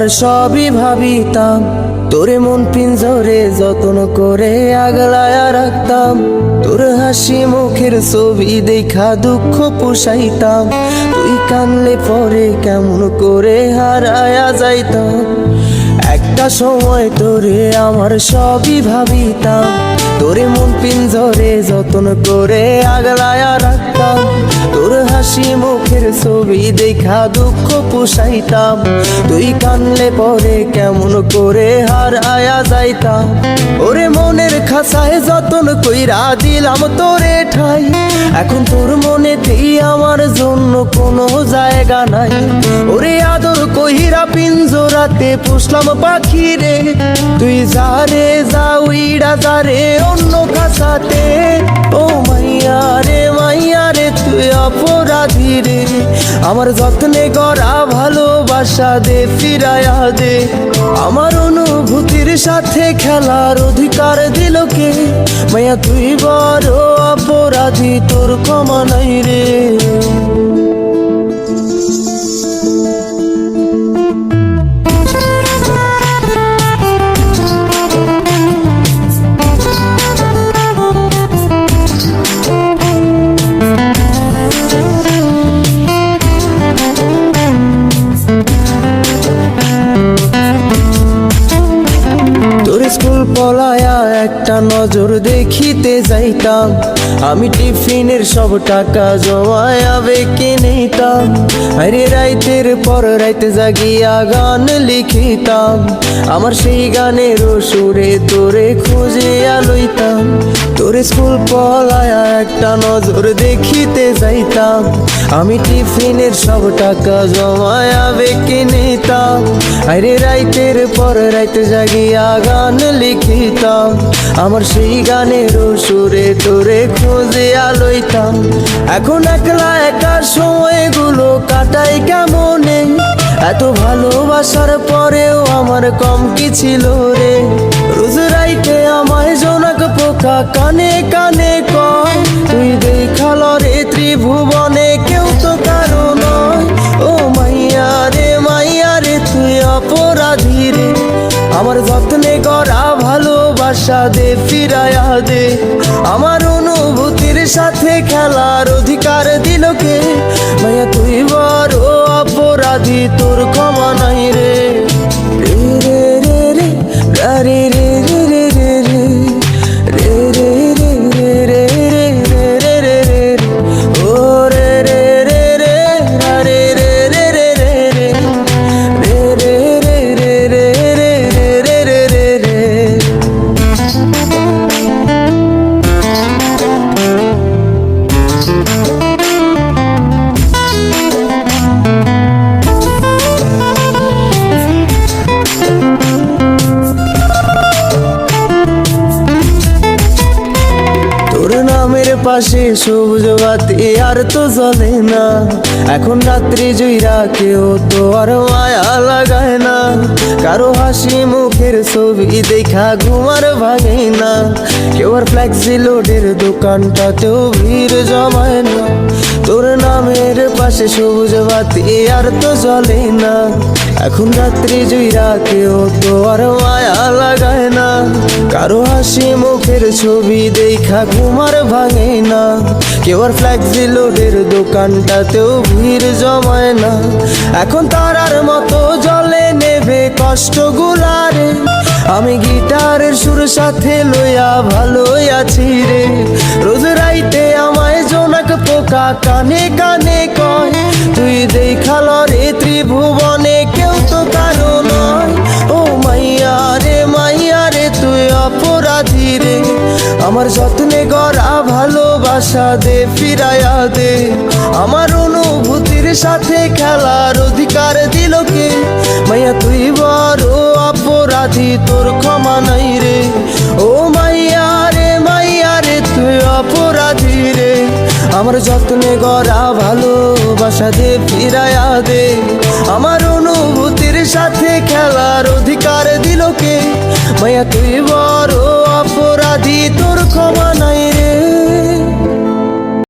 আমার সবই ভাবিতাম, তোরে মন পিঞ্জরে যত্ন করে আগলায়া রাখতাম। তোর হাসি মুখের ছবি দেখা দুঃখ পুষাইতাম। তুই কানলে পরে কেমন করে হারায়া যাইতাম। একটা সময় তোরে আমার সবই ভাবিতাম, তোরে মন পিঞ্জরে যত্ন করে আগলায়া রাখতাম। তোর হাসি মুখের ছবি দেখা দুঃখ পুষাইতাম। তুই কানলে পরে কেমন করে হারায়া যাইতাম। ওরে মনের খাঁচায় যতন কইরা দিলাম তোরে ঠাই, এখন তোর মনেতেই আমার জন্য কোনো জায়গা নাই। ওরে আদর কইরা পিঞ্জরাতে পুষলাম পাখি রে, তুই যারে যা উইড়া যারে অন্য খাঁচাতে। ও মাইয়া রে তুই অপরাধী রে, আমার যত্নে গড়া ভালোবাসা দে ফিরায়া দে। আমার অনুভূতির সাথে খেলার অধিকার দিল কে? মাইয়া তুই বড় অপরাধী, তোর ক্ষমা নাই রে। স্কুল পলায়া একটা নজর দেখিতে যাইতাম, আমি টিফিনের সব টাকা জমায়া বেঁকে নিতাম। আরে রাইতের পর রাইতে জাগিয়া গান লিখিতাম, আমার সেই গানের সুরে তোরে খুঁজিয়া লইতাম। তোরে স্কুল পলায়া একটা নজর দেখিতে যাইতাম, আমি টিফিনের সব টাকা জমায়া বেঁকে নিতাম। আরে রাইতের পর রাইতে জাগিয়া গান লিখিতাম, আমার সেই গানের সুরে তোরে খুঁজিয়া লইতাম। এখন একলা একা সময়গুলো কাটাই কেমনে, এত ভালোবাসার পরেও আমার কম কি ছিল রে। রোজ রাইতে আমায় জোনাক পোকা কানে কানে কয়, তুই দেখাল রে ত্রিভুবনে কেউ তো কারো নয়। ও মাইয়া রে তুই অপরাধী রে, আমার যত্নে গড়া ভালোবাসা দে ফিরায়া দে। আমার অনুভূতির সাথে খেলার অধিকার দিল কে? মাইয়া তুই বড় অপরাধী, তোর ক্ষমা নাই রে। রে রে রে রে রে রে রে রে রে রে রে রে রে রে রে রে রে ও রে রে রে রে রে রে রে রে রে রে রে রে রে রে রে রে রে। তোর নামের পাশে সবুজ বাতি আর তো জ্বলে না, এখন রাত্রি জুইরা কেউ তো আর মায়া লাগায় না। কারো হাসি মুখের ছবি দেখা ঘুমার ভাঙে না, কেউ আর ফ্লেক্সি লোডের দোকানটাতেও ভিড় জমায় না। তোর নামের পাশে সবুজ বাতি আর তো জ্বলে না, এখন রাত্রি জুইরা কেউ তো আর মায়া লাগায় না। কারো হাসি মুখের ছবি দেখা ঘুমার ভাঙে না, কেউ আর ফ্লেক্সি লোডের দোকানটাতেও ভিড় জমায় না। এখন তারার মতো জলে নেবে কষ্টগুলারে, আমি গিটারের সুর সাথে লইয়া ভালোই আছি রে। রোজ রাইতে আমায় জোনাক পোকা কানে কানে কয়, তুই দেখাল রে ত্রিভুবনে কেউ তো কারো নয়। ও মাইয়া রে তুই অপরাধী রে, আমার যত্নে গড়া ভালোবাসা দে ফিরায়া দে। আমার অনুভূতির সাথে খেলার অধিকার দিল কে? মাইয়া তুই বড় অপরাধী, তোর ক্ষমা নাই রে। ও মাইয়া রে তুই অপরাধী রে, আমার যত্নে গড়া ভালোবাসা দে ফিরায়া দে। আমার অনুভূতির সাথে খেলার অধিকার দিল কে? মাইয়া তুই বড় অপরাধী।